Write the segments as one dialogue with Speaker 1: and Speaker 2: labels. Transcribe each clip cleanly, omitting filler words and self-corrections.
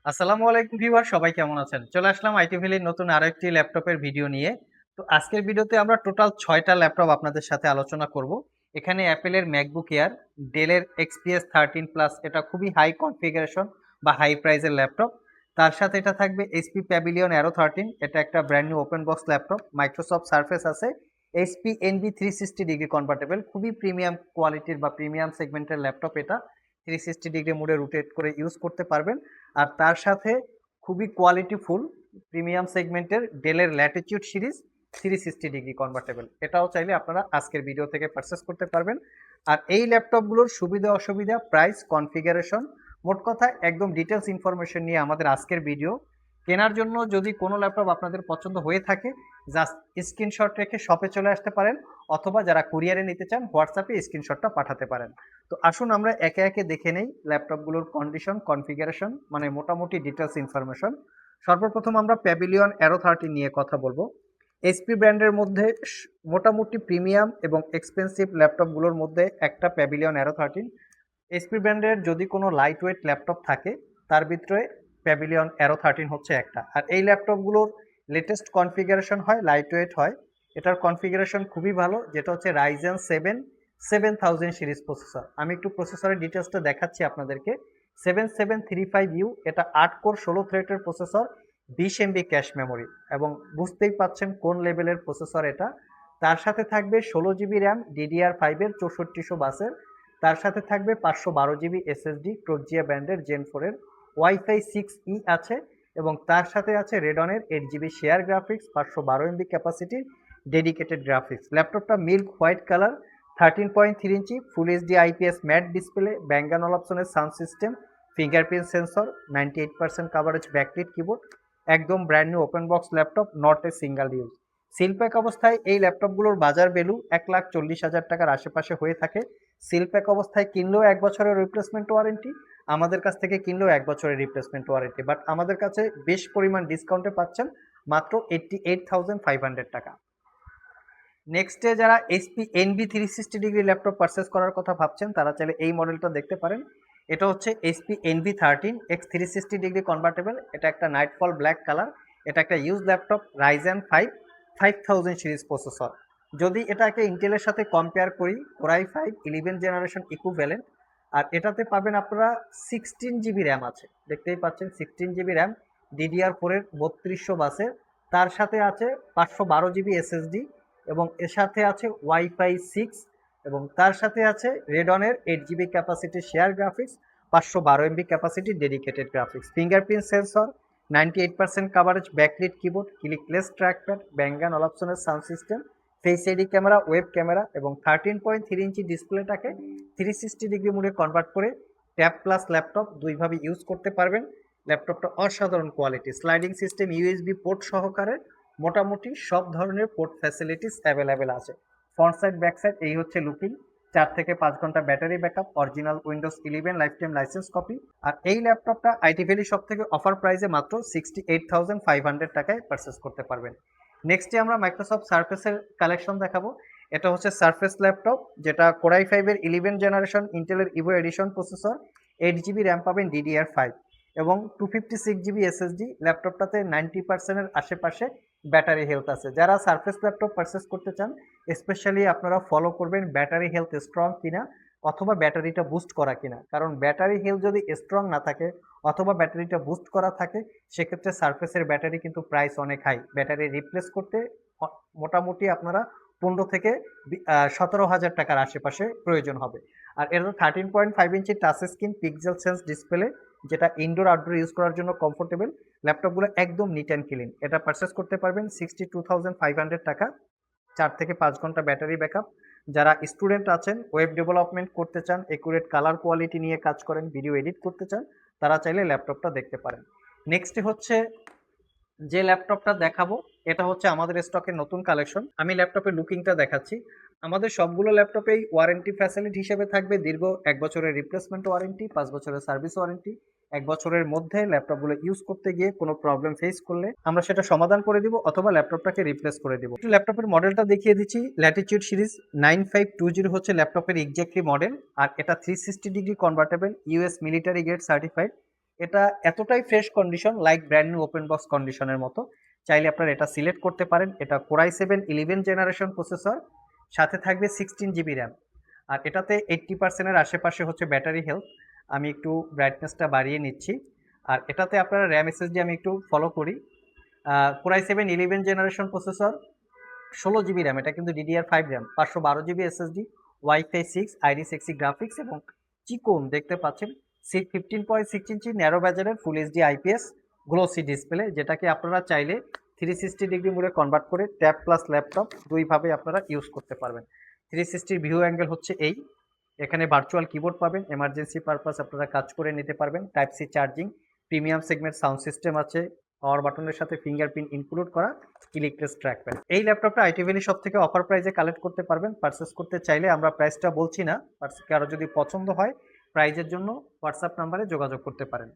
Speaker 1: আসসালামু আলাইকুম ভিউয়ার, সবাই কেমন আছেন? চলে আসলাম আইটি ভ্যালির নতুন আরেকটি ল্যাপটপের ভিডিও নিয়ে। তো আজকের ভিডিওতে আমরা টোটাল ৬টা ল্যাপটপ আপনাদের সাথে আলোচনা করব। এখানে অ্যাপেলের ম্যাকবুক এয়ার, ডেলের এক্সপিএস 13 প্লাস, এটা খুবই হাই কনফিগারেশন বা হাই প্রাইসের ল্যাপটপ। তার সাথে এটা থাকবে এইচপি প্যাভিলিয়ন অ্যারো 13, এটা একটা brand new open box laptop. Microsoft surface আছে, এইচপি এনভি 360 ডিগ্রি কনভার্টেবল, খুবই প্রিমিয়াম কোয়ালিটির বা প্রিমিয়াম সেগমেন্টের ল্যাপটপ। এটা 360 ডিগ্রি মোডে রোটেট করে ইউজ করতে পারবেন। আর তার সাথে খুবই কোয়ালিটিফুল প্রিমিয়াম সেগমেন্টের ডেলের ল্যাটিটিউড সিরিজ 360 ডিগ্রি কনভার্টেবল, এটাও চাইলে আপনারা আজকের ভিডিও থেকে পারচেস করতে পারবেন। আর এই ল্যাপটপগুলোর সুবিধা অসুবিধা, প্রাইস, কনফিগারেশন, মোট কথা একদম ডিটেলস ইনফরমেশন নিয়ে আমাদের আজকের ভিডিও। কেনার জন্য যদি কোনো ল্যাপটপ আপনাদের পছন্দ হয়ে থাকে, জাস্ট স্ক্রিনশট রেখে শপে চলে আসতে পারেন, অথবা যারা কুরিয়ারে নিতে চান হোয়াটসঅ্যাপে স্ক্রিনশটটা পাঠাতে পারেন। তো আসুন আমরা একে একে দেখে নেই ল্যাপটপগুলোর কন্ডিশন, কনফিগারেশন, মানে মোটামুটি ডিটেলস ইনফরমেশন। সর্বপ্রথম আমরা প্যাভিলিয়ন অ্যারো 13 নিয়ে কথা বলবো। এইচপি ব্র্যান্ডের মধ্যে মোটামুটি প্রিমিয়াম এবং এক্সপেন্সিভ ল্যাপটপগুলোর মধ্যে একটা প্যাভিলিয়ন অ্যারো 13। এইচপি ব্র্যান্ডের যদি কোনো লাইট ওয়েট ল্যাপটপ থাকে, তার ভিতরে প্যাভিলিয়ন অ্যারো 13 হচ্ছে একটা। আর এই ল্যাপটপগুলোর লেটেস্ট কনফিগারেশন হয়, লাইট ওয়েট হয়। এটার কনফিগারেশন খুবই ভালো, যেটা হচ্ছে রাইজেন 7000 সিরিজ প্রসেসর। আমি একটু প্রসেসরের ডিটেলসটা দেখাচ্ছি আপনাদেরকে। 7735U, এটা 8 কোর 16 থ্রেডের প্রসেসর, 20 MB ক্যাশ মেমোরি, এবং বুঝতেই পাচ্ছেন কোন লেভেলের প্রসেসর এটা। তার সাথে থাকবে 16 GB র্যাম DDR5 এর 6400 বাসের। তার সাথে থাকবে 512 GB SSD প্রোজিয়া ব্র্যান্ডের জেন 4 এর। ওয়াইফাই 6E আছে, এবং তার সাথে আছে রেডনের 8 GB শেয়ার গ্রাফিক্স, 512 MB ক্যাপাসিটির ডেডিকেটেড গ্রাফিক্স। ল্যাপটপটা milk white colour, 13.3 inch full HD IPS matte display, Bang and অলাপসনের sound system, fingerprint sensor, 98% coverage backlit keyboard. একদম brand new open box laptop, not a single use. Seal pack অবস্থায় এই ল্যাপটপগুলোর বাজার value 1,40,000 টাকার আশেপাশে হয়ে থাকে। সিলপ্যাক অবস্থায় কিনলেও 1 বছরের রিপ্লেসমেন্ট ওয়ারেন্টি, আমাদের কাছ থেকে কিনলেও 1 বছরের রিপ্লেসমেন্ট ওয়ারেন্টি। বাট আমাদের কাছে বেশ পরিমাণ ডিসকাউন্টে পাচ্ছেন, মাত্র 88,500 টাকা। নেক্সটে যারা HP NV 360 degree laptop purchase করার কথা ভাবছেন, তারা চাইলে এই মডেলটা দেখতে পারেন। এটা হচ্ছে HP NV 13 X 360 degree convertible. এটা একটা নাইটফল ব্ল্যাক কালার। এটা একটা use laptop, Ryzen 5000 series processor. যদি এটাকে ইন্টেলের সাথে কম্পেয়ার করি, কোরাই 5 11 জেনারেশন ইকুইভ্যালেন্ট। আর এটাতে পাবেন আপনারা 16 GB র্যাম আছে, দেখতেই পাচ্ছেন 16 GB র্যাম, DDR4 এর 3200 বাসের। তার সাথে আছে 512 GB SSD, এবং এর সাথে আছে ওয়াইফাই 6, এবং তার সাথে আছে রেডনের 8 GB capacity share graphics, 512 MB capacity dedicated graphics, fingerprint sensor, 98% coverage backlit keyboard, clickless trackpad, Bang and অলাপসনের sound system, face ID camera, web camera, এবং 13.3 ইঞ্চি ডিসপ্লেটাকে 360 ডিগ্রি মোডে কনভার্ট করে ট্যাব প্লাস ল্যাপটপ দুইভাবে ইউজ করতে পারবেন। ল্যাপটপটা অসাধারণ quality, sliding system, USB port সহকারে মোটামুটি সব ধরনের পোর্ট ফ্যাসিলিটিস অ্যাভেলেবেল আছে। ফ্রন্ট সাইড ব্যাক সাইড এই হচ্ছে লুকিং। 4 থেকে 5 ঘন্টা battery backup, original Windows 11 lifetime license copy. আর এই ল্যাপটপটা আইটি ভ্যালি সব থেকে অফার প্রাইসে মাত্র 68,500 টাকায় পারচেস করতে পারবেন। নেক্সটে আমরা মাইক্রোসফট সারফেসের কালেকশন দেখাবো। এটা হচ্ছে সারফেস ল্যাপটপ, যেটা কোরাই 5 এর 11 জেনারেশন ইন্টেলের Evo edition processor, 8 GB RAM পাবেন DDR5, এবং 256 GB SSD। ল্যাপটপটাতে 90%-এর আশেপাশে ব্যাটারি হেলথ আছে। যারা সারফেস ল্যাপটপ পারচেস করতে চান, স্পেশালি আপনারা ফলো করবেন ব্যাটারি হেলথ স্ট্রং কিনা, অথবা ব্যাটারিটা বুস্ট করা কিনা। কারণ ব্যাটারি হেলথ যদি স্ট্রং না থাকে, অথবা ব্যাটারিটা বুস্ট করা থাকে, সেক্ষেত্রে সারফেসের ব্যাটারি কিন্তু প্রাইস অনেক হাই। ব্যাটারি রিপ্লেস করতে মোটামুটি আপনারা 15 থেকে 17,000 টাকার আশেপাশে প্রয়োজন হবে। আর এটা 13.5 ইঞ্চি touch screen pixel sense display, যেটা ইনডোর আউটডোর ইউজ করার জন্য কমফোর্টেবল। ল্যাপটপগুলো একদম নিট অ্যান্ড ক্লিন। এটা পারচেস করতে পারবেন 62,500 টাকা। 4 থেকে 5 ঘন্টা ব্যাটারি ব্যাকআপ। যারা স্টুডেন্ট আছেন, ওয়েব ডেভেলপমেন্ট করতে চান, একুরেট কালার কোয়ালিটি নিয়ে কাজ করেন, ভিডিও এডিট করতে চান, তারা চাইলে ল্যাপটপটা দেখতে পারেন। নেক্সট হচ্ছে যে ল্যাপটপটা দেখাবো, এটা হচ্ছে আমাদের স্টকের নতুন কালেকশন। আমি ল্যাপটপের লুকিংটা দেখাচ্ছি। আমাদের সবগুলো ল্যাপটপেই ওয়ারেন্টি ফ্যাসিলিটি হিসেবে থাকবে দীর্ঘ 1 বছরের রিপ্লেসমেন্ট ওয়ারেন্টি, 5 বছরের সার্ভিস ওয়ারেন্টি। 1 বছরের মধ্যে ল্যাপটপগুলো ইউজ করতে গিয়ে কোনো প্রবলেম ফেস করলে আমরা সেটা সমাধান করে দিব, অথবা ল্যাপটপটাকে রিপ্লেস করে দিব। একটু ল্যাপটপের মডেলটা দেখিয়ে দিচ্ছি। ল্যাটিটিউড সিরিজ 9520 হচ্ছে ল্যাপটপের এক্স্যাক্টলি মডেল। আর এটা 360 degree convertible, US military grade certified. এটা এতটাই fresh condition, like brand new open box কন্ডিশনের মতো। চাইলে আপনারা এটা সিলেক্ট করতে পারেন। এটা কোরাই 7 11 জেনারেশন প্রসেসর, সাথে থাকবে 16 GB র্যাম। আর এটাতে 80% এর আশেপাশে হচ্ছে ব্যাটারি হেলথ। আমি একটু ব্রাইটনেসটা বাড়িয়ে নিচ্ছি। আর এটাতে আপনারা র্যাম এসএসডি আমি একটু ফলো করি। Core i 7 11 generation processor, 16 GB RAM, এটা কিন্তু DDR5 RAM, 512 GB SSD, wifi 6, Iris graphics এবং চিকন দেখতে পাচ্ছেন 15.6 ইঞ্চি ন্যারো ব্যাজারের full HD IPS glossy display, যেটাকে আপনারা চাইলে 360 ডিগ্রি মোডে কনভার্ট করে ট্যাব প্লাস ল্যাপটপ দুইভাবে আপনারা ইউজ করতে পারবেন। 360 ভিউ অ্যাঙ্গেল হচ্ছে এই। এখানে ভার্চুয়াল কিবোর্ড পাবেন, এমার্জেন্সি পারপাস আপনারা কাজ করে নিতে পারবেন, type C charging, premium segment sound system আছে, পাওয়ার বাটনের সাথে ফিঙ্গারপ্রিন্ট ইনক্লুড করা, ইলেকট্রিক ট্র্যাকপ্যাড। এই ল্যাপটপটা আইটি ভ্যালি শপ থেকে অফার প্রাইসে কালেক্ট করতে পারবেন। পারচেস করতে চাইলে আমরা প্রাইসটা বলছি না, কারো যদি পছন্দ হয় প্রাইজের জন্য হোয়াটসঅ্যাপ নাম্বারে যোগাযোগ করতে পারেন।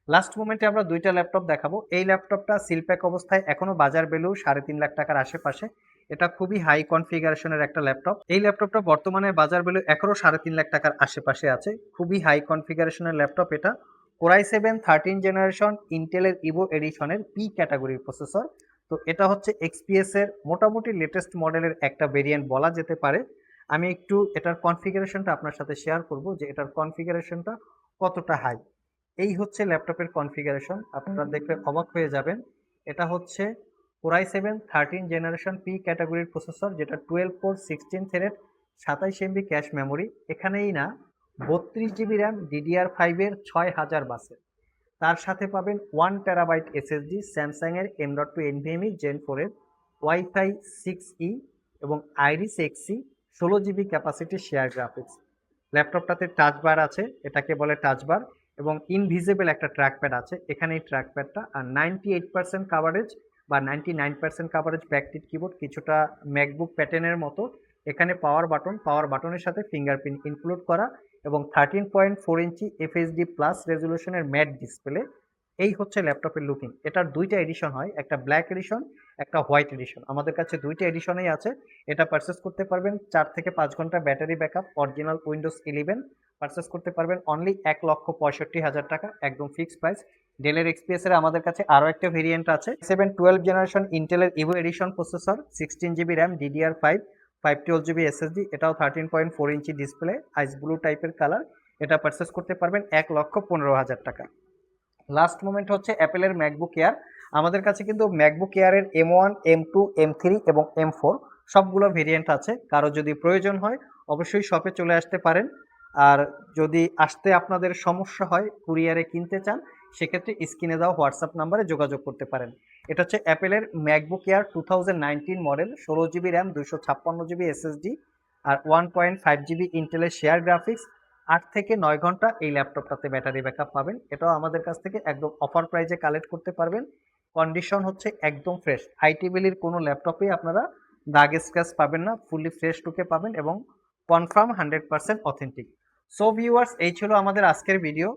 Speaker 1: লাস্ট মোমেন্টে আমরা দুইটা ল্যাপটপ দেখাবো। এই ল্যাপটপটা সিলপ্যাক অবস্থায়, এখনো বাজার ভ্যালু 3.5 লাখ টাকার আশেপাশে। এটা খুবই হাই কনফিগারেশনের একটা ল্যাপটপ। এই ল্যাপটপটা বর্তমানে বাজার ভ্যালু এখনো 3.5 লাখ টাকার আশেপাশে আছে। খুবই হাই কনফিগারেশনের ল্যাপটপ এটা। কোরাই 7 13 জেনারেশন ইন্টেলের ইভো এডিশনের পি ক্যাটাগরির প্রসেসর। তো এটা হচ্ছে এক্সপিএস এর মোটামুটি লেটেস্ট মডেলের একটা ভেরিয়েন্ট বলা যেতে পারে। আমি একটু এটার কনফিগারেশনটা আপনার সাথে শেয়ার করব যে এটার কনফিগারেশনটা কতটা হাই। এই হচ্ছে ল্যাপটপের কনফিগারেশন, আপনারা দেখলে অবাক হয়ে যাবেন। এটা হচ্ছে কোরাই 7 13 জেনারেশন পি ক্যাটাগরির প্রসেসর, যেটা 12 core 16 thread, 27 MB cache memory. এখানেই না, 32 GB র্যাম, DDR5 এর 6000 বাসের। তার সাথে পাবেন 1 TB এসএসডি, স্যামসাংয়ের M.2 NVMe Gen 4 এর, ওয়াইফাই 6E এবং Iris Xe 16 GB capacity share graphics. ল্যাপটপটাতে টাচ বার আছে, এটাকে বলে টাচ বার, এবং ইনভিজিবল একটা ট্র্যাকপ্যাড আছে এখানে। এই ট্র্যাকপ্যাডটা আর 98% কাভারেজ বা 99% কাভারেজ ব্যাকটিট কিবোর্ড, কিছুটা ম্যাকবুক প্যাটার্নের মতো। এখানে পাওয়ার বাটনের সাথে ফিঙ্গারপ্রিন্ট ইনক্লুড করা এবং 13.4 ইঞ্চি এফএইচডি প্লাস রেজলিউশনের ম্যাট ডিসপ্লে। এই হচ্ছে ল্যাপটপের লুকিং। এটার দুইটা এডিশন হয়, একটা ব্ল্যাক এডিশন, একটা হোয়াইট এডিশন। আমাদের কাছে দুইটা এডিশনেই আছে। এটা পারচেস করতে পারবেন 4 থেকে 5 ঘন্টা battery backup, original Windows 11 purchase করতে পারবেন অনলি 1,65,000 টাকা, একদম ফিক্সড প্রাইস। ডেলের এক্সপিএস এর আমাদের কাছে আরও একটা ভেরিয়েন্ট আছে, 7 12 জেনারেশন ইন্টেলের Evo edition processor, 16 GB RAM, DDR5, 512 GB SSD, এটাও 13.4 ইঞ্চি ডিসপ্লে, আইস ব্লু টাইপের কালার। এটা পারচেস করতে পারবেন 1,15,000 টাকা। লাস্ট মোমেন্ট হচ্ছে অ্যাপেলের ম্যাকবুক এয়ার। আমাদের কাছে কিন্তু ম্যাকবুক এয়ারের M1 M2 M3 এবং M4 সবগুলো ভেরিয়েন্ট আছে। কারো যদি প্রয়োজন হয় অবশ্যই শপে চলে আসতে পারেন। আর যদি আসতে আপনাদের সমস্যা হয়, কুরিয়ারে কিনতে চান, সেক্ষেত্রে স্ক্রিনে দেওয়া হোয়াটসঅ্যাপ নাম্বারে যোগাযোগ করতে পারেন। এটা হচ্ছে অ্যাপেলের MacBook Air 2019 model, 16 GB RAM, 256 GB SSD আর 1.5 GB ইন্টেলের শেয়ার গ্রাফিক্স। 8 থেকে 9 ঘন্টা এই ল্যাপটপটাতে ব্যাটারি ব্যাকআপ পাবেন। এটাও আমাদের কাছ থেকে একদম অফার প্রাইজে কালেক্ট করতে পারবেন। কন্ডিশন হচ্ছে একদম ফ্রেশ। আইটি ভ্যালির কোনো ল্যাপটপে আপনারা দাগ স্ক্র্যাচ পাবেন না, ফুললি ফ্রেশ লুকে পাবেন এবং কনফার্ম 100% অথেন্টিক। সো ভিউয়ার্স, এই ছিল আমাদের আজকের ভিডিও।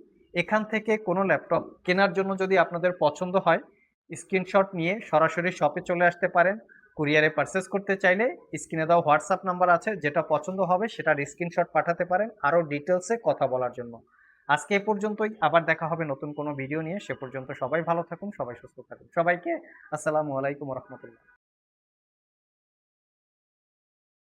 Speaker 1: এখান থেকে কোনো ল্যাপটপ কেনার জন্য যদি আপনাদের পছন্দ হয়, স্ক্রিনশট নিয়ে সরাসরি শপে চলে আসতে পারেন। কুরিয়ারে পারচেস করতে চাইলে স্ক্রিনে দেওয়া হোয়াটসঅ্যাপ নাম্বার আছে, যেটা পছন্দ হবে সেটার স্ক্রিনশট পাঠাতে পারেন আরও ডিটেলসে কথা বলার জন্য। আজকে এ পর্যন্তই, আবার দেখা হবে নতুন কোনো ভিডিও নিয়ে। সে পর্যন্ত সবাই ভালো থাকুন, সবাই সুস্থ থাকুন। সবাইকে আসসালামু আলাইকুম রহমতুল্লাহ।